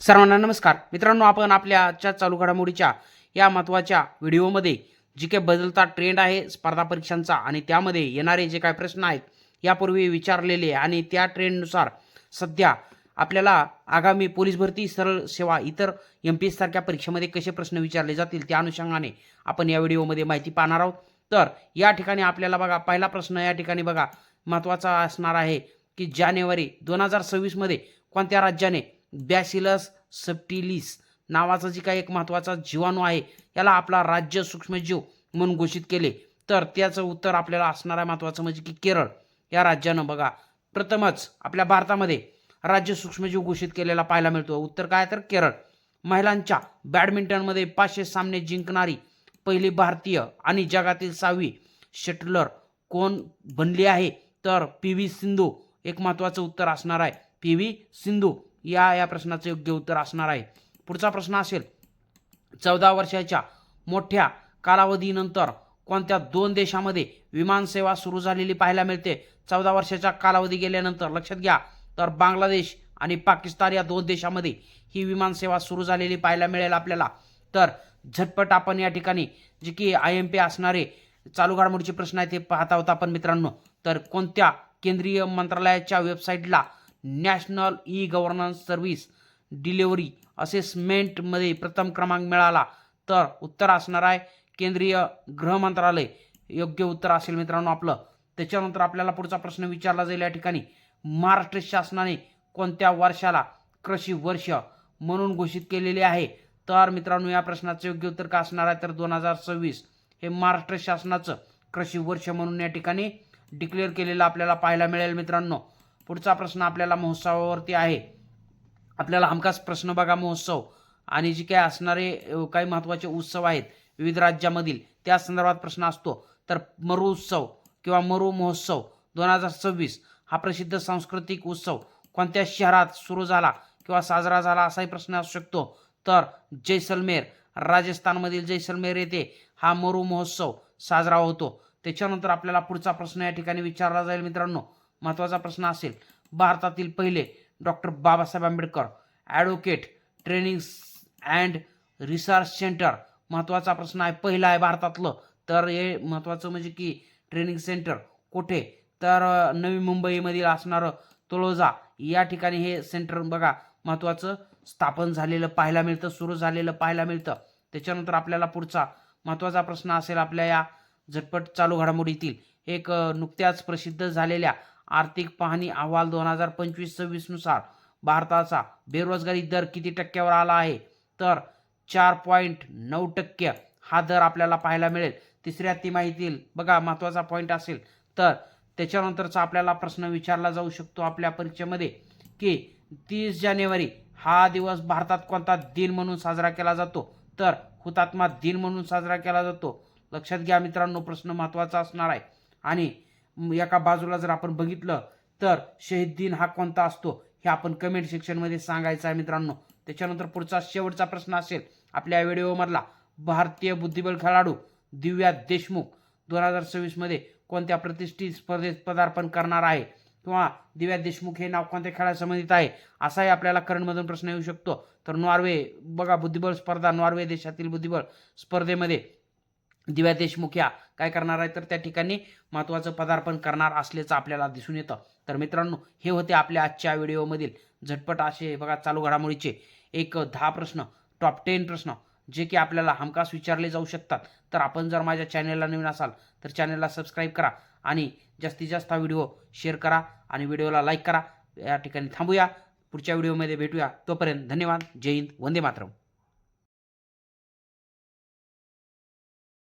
सर्वांना नमस्कार मित्रांनो, आपण आपल्या आजच्या चालू घडामोडीच्या या महत्त्वाच्या व्हिडिओमध्ये जी काही बदलता ट्रेंड आहे स्पर्धा परीक्षांचा आणि त्यामध्ये येणारे जे काही प्रश्न आहेत यापूर्वी विचारलेले आणि त्या ट्रेंडनुसार सध्या आपल्याला आगामी पोलीस भरती, सरळ सेवा, इतर MPS सारख्या परीक्षेमध्ये कसे प्रश्न विचारले जातील त्या अनुषंगाने आपण या व्हिडिओमध्ये माहिती पाहणार आहोत। तर या ठिकाणी आपल्याला बघा, पहिला प्रश्न या ठिकाणी बघा महत्त्वाचा असणार आहे की जानेवारी 2026 मध्ये कोणत्या राज्याने बॅसिलस सबटिलिस नावाचा जी काही एक महत्त्वाचा जीवाणू आहे याला आपला राज्य सूक्ष्मजीव म्हणून घोषित केले? तर त्याचं उत्तर आपल्याला असणार आहे महत्त्वाचं म्हणजे की केरळ या राज्यानं बघा प्रथमच आपल्या भारतामध्ये राज्य सूक्ष्मजीव घोषित केलेला पाहायला मिळतो। उत्तर काय तर केरळ। महिलांच्या बॅडमिंटनमध्ये 500 सामने जिंकणारी पहिली भारतीय आणि जगातील 6वी शटलर कोण बनली आहे? तर PV सिंधू एक महत्त्वाचं उत्तर असणार आहे। PV सिंधू या प्रश्नाचं योग्य उत्तर असणार आहे। पुढचा प्रश्न असेल 14 वर्षाच्या मोठ्या कालावधीनंतर कोणत्या 2 देशांमध्ये विमानसेवा सुरू झालेली पाहायला मिळते? 14 वर्षाचा कालावधी गेल्यानंतर लक्षात घ्या, तर बांगलादेश आणि पाकिस्तान या 2 देशांमध्ये ही विमानसेवा सुरू झालेली पाहायला मिळेल आपल्याला। तर झटपट आपण या ठिकाणी जे की IMP असणारे चालू घडामोडीचे प्रश्न आहेत ते पाहत आहोत आपण मित्रांनो। तर कोणत्या केंद्रीय मंत्रालयाच्या वेबसाईटला national e governance service delivery असेसमेंटमध्ये प्रथम क्रमांक मिळाला? तर उत्तर असणार आहे केंद्रीय गृह मंत्रालय योग्य उत्तर असेल मित्रांनो आपलं। त्याच्यानंतर आपल्याला पुढचा प्रश्न विचारला जाईल या ठिकाणी महाराष्ट्र शासनाने कोणत्या वर्षाला कृषी वर्ष म्हणून घोषित केलेले आहे? तर मित्रांनो या प्रश्नाचं योग्य उत्तर काय असणार आहे तर 2026 हे महाराष्ट्र शासनाचं कृषी वर्ष म्हणून या ठिकाणी डिक्लेअर केलेलं आपल्याला पाहायला मिळेल मित्रांनो। पुढचा प्रश्न आपल्याला महोत्सवावरती आहे। आपल्याला हमखास प्रश्न बघा महोत्सव आणि जे काही असणारे काही महत्त्वाचे उत्सव आहेत विविध राज्यामधील त्या संदर्भात प्रश्न असतो। तर मरु उत्सव किंवा मरु महोत्सव 2026 हा प्रसिद्ध सांस्कृतिक उत्सव कोणत्या शहरात सुरू झाला किंवा साजरा झाला असाही प्रश्न असू शकतो? तर जैसलमेर, राजस्थानमधील जैसलमेर येथे हा मरु महोत्सव साजरा होतो। त्याच्यानंतर आपल्याला पुढचा प्रश्न या ठिकाणी विचारला जाईल मित्रांनो। महत्त्वाचा प्रश्न असेल भारतातील पहिले doctor Babasaheb Ambedkar advocate training and research centre महत्त्वाचा प्रश्न आहे, पहिला आहे भारतातलं। तर हे महत्त्वाचं म्हणजे की ट्रेनिंग सेंटर कुठे? तर नवी मुंबईमधील असणारं तळोजा या ठिकाणी हे सेंटर बघा महत्त्वाचं स्थापन झालेलं पाहायला मिळतं, सुरू झालेलं पाहायला मिळतं। त्याच्यानंतर आपल्याला पुढचा महत्त्वाचा प्रश्न असेल आपल्या या झटपट चालू घडामोडीतील एक नुकत्याच प्रसिद्ध झालेल्या आर्थिक पाहणी अहवाल 2025-26 नुसार भारताचा बेरोजगारी दर किती टक्क्यावर आला आहे? तर 4.9% हा दर आपल्याला पाहायला मिळेल। तिसऱ्या तिमाहीतील बघा महत्त्वाचा पॉईंट असेल तर त्याच्यानंतरचा आपल्याला प्रश्न विचारला जाऊ शकतो आपल्या परीक्षेमध्ये की 30 जानेवारी हा दिवस भारतात कोणता दिन म्हणून साजरा केला जातो? तर हुतात्मा दिन म्हणून साजरा केला जातो। लक्षात घ्या मित्रांनो, प्रश्न महत्त्वाचा असणार आहे। आणि एका बाजूला जर आपण बघितलं तर शहीद दिन हा कोणता असतो हे आपण कमेंट सेक्शनमध्ये सांगायचं आहे मित्रांनो। त्याच्यानंतर पुढचा शेवटचा प्रश्न असेल आपल्या व्हिडिओमधला भारतीय बुद्धिबळ खेळाडू दिव्या देशमुख 2026 मध्ये कोणत्या प्रतिष्ठित स्पर्धेत पदार्पण करणार आहे? किंवा दिव्या देशमुख हे नाव कोणत्या खेळाला संबंधित आहे असाही आपल्याला करंटमधून प्रश्न येऊ शकतो। तर नॉर्वे बघा बुद्धिबळ स्पर्धा, नॉर्वे देशातील बुद्धिबळ स्पर्धेमध्ये दिव्या देशमुख या काय करणार आहे तर त्या ठिकाणी महत्त्वाचं पदार्पण करणार असल्याचं आपल्याला दिसून येतं। तर मित्रांनो हे होते आपल्या आजच्या व्हिडिओमधील झटपट असे बघा चालू घडामोडीचे एक 10 प्रश्न, टॉप 10 प्रश्न जे की आपल्याला हमखास विचारले जाऊ शकतात। तर आपण जर माझ्या चॅनलला नवीन असाल तर चॅनलला सबस्क्राईब करा आणि जास्तीत जास्त व्हिडिओ शेअर करा आणि व्हिडिओला लाईक करा। या ठिकाणी थांबूया, पुढच्या व्हिडिओमध्ये भेटूया। तोपर्यंत धन्यवाद, जय हिंद, वंदे मातरम।